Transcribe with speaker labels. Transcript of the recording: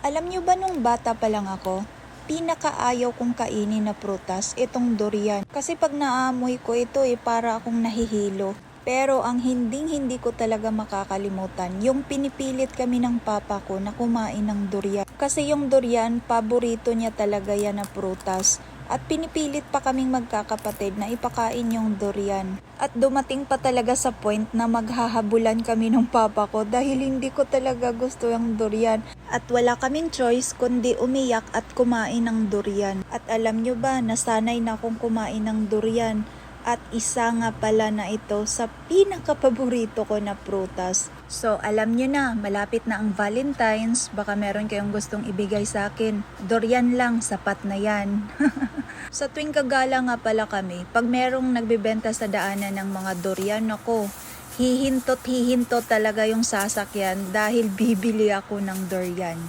Speaker 1: Alam niyo ba nung bata pa lang ako, pinakaayaw kong kainin na prutas itong durian. Kasi pag naamoy ko ito para akong nahihilo. Pero ang hindi ko talaga makakalimutan, yung pinipilit kami ng papa ko na kumain ng durian. Kasi yung durian, paborito niya talaga yan na prutas. At pinipilit pa kaming magkakapatid na ipakain yung durian. At dumating pa talaga sa point na maghahabulan kami ng papa ko dahil hindi ko talaga gusto yung durian. At wala kaming choice kundi umiyak at kumain ng durian. At alam nyo ba, nasanay na akong kumain ng durian. At isa nga pala na ito sa pinakapaborito ko na prutas. So alam nyo na, malapit na ang Valentine's, baka meron kayong gustong ibigay sa akin. Durian lang, sapat na yan. Sa tuwing kagala nga pala kami, pag merong nagbebenta sa daanan ng mga durian, ako, hihintot talaga yung sasakyan dahil bibili ako ng durian.